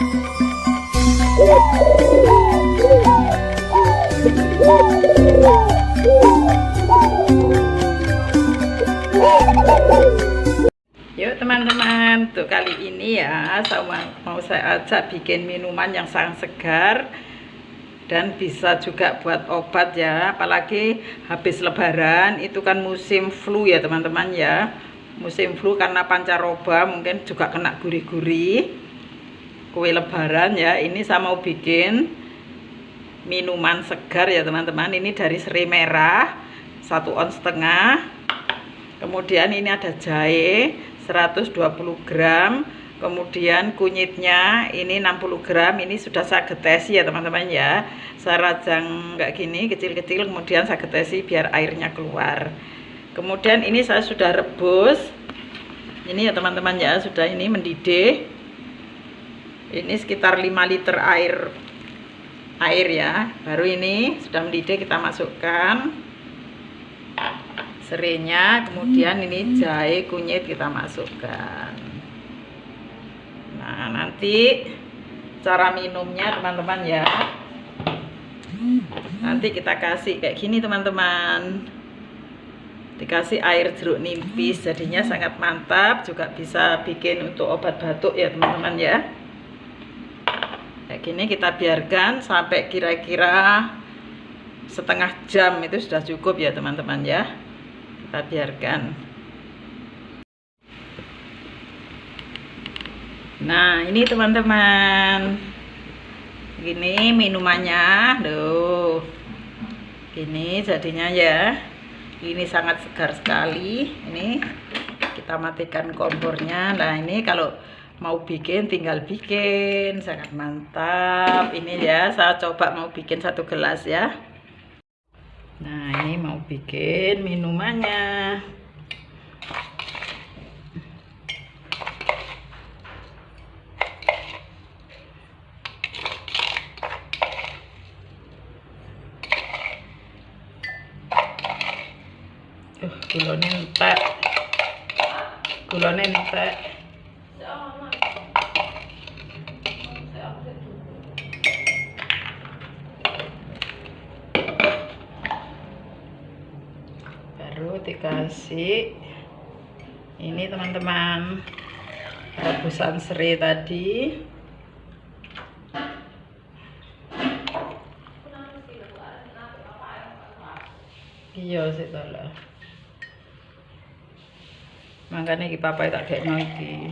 Yuk teman-teman, tuh kali ini ya mau saya ajak bikin minuman yang sangat segar dan bisa juga buat obat ya, apalagi habis lebaran itu kan musim flu ya teman-teman ya. Musim flu karena pancaroba mungkin juga kena gurih-gurih kue lebaran ya. Ini saya mau bikin minuman segar ya teman-teman. Ini dari serai merah 1,5 ons. Kemudian ini ada jahe 120 gram. Kemudian kunyitnya ini 60 gram. Ini sudah saya getesi ya teman-teman ya. Saya rajang kayak gini kecil-kecil, kemudian saya getesi biar airnya keluar. Kemudian ini saya sudah rebus. Ini ya teman-teman ya, sudah ini mendidih. Ini sekitar 5 liter air ya. Baru ini sudah mendidih, kita masukkan serainya, kemudian ini jahe, kunyit kita masukkan. Nah, nanti cara minumnya teman-teman ya, nanti kita kasih kayak gini teman-teman, dikasih air jeruk nipis, jadinya sangat mantap, juga bisa bikin untuk obat batuk ya teman-teman ya. Kayak gini kita biarkan sampai kira-kira setengah jam, itu sudah cukup ya teman-teman ya. Kita biarkan. Nah, ini teman-teman, gini minumannya, loh, gini jadinya ya. Ini sangat segar sekali. Ini kita matikan kompornya. Nah, ini kalau mau bikin tinggal bikin, sangat mantap. Ini ya, saya coba mau bikin 1 gelas ya. Nah, ini mau bikin minumannya. Gulanya entek. Gulanya entek. Baru dikasih ini teman-teman, rebusan serai tadi. Iya sih lah. Makanya iki papa tak gekno iki.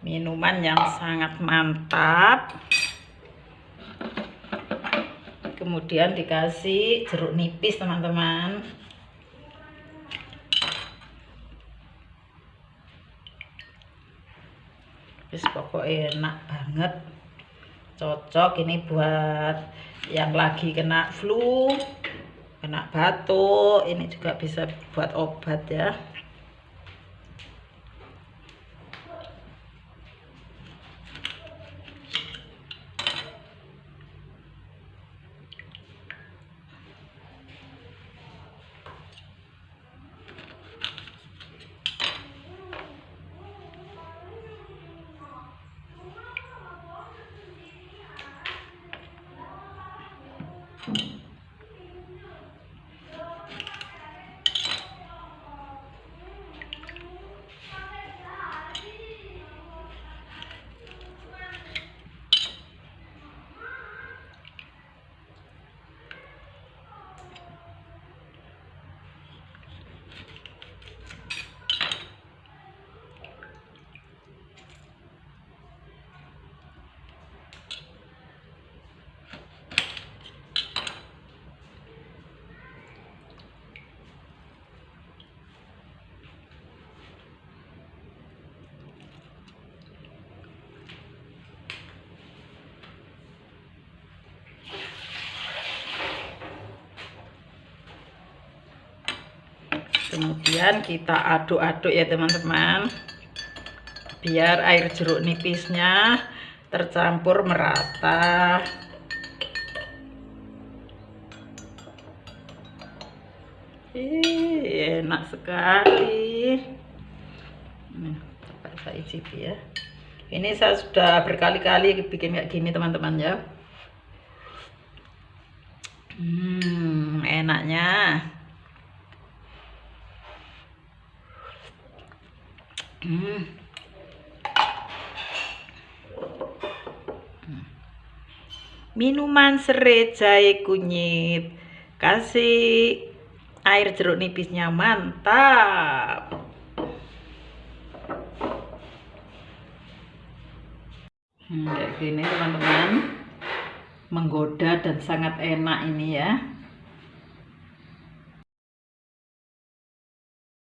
Minuman yang sangat mantap. Kemudian dikasih jeruk nipis teman-teman. Wis pokoknya enak banget. Cocok ini buat yang lagi kena flu, kena batuk. Ini juga bisa buat obat ya. Kemudian kita aduk-aduk ya teman-teman, biar air jeruk nipisnya tercampur merata. Enak sekali. Coba saya icipi ya. Ini saya sudah berkali-kali bikin kayak gini teman-teman ya. Enaknya. Minuman serai jahe kunyit, kasih air jeruk nipisnya, mantap. Kayak gini teman-teman, menggoda dan sangat enak ini ya.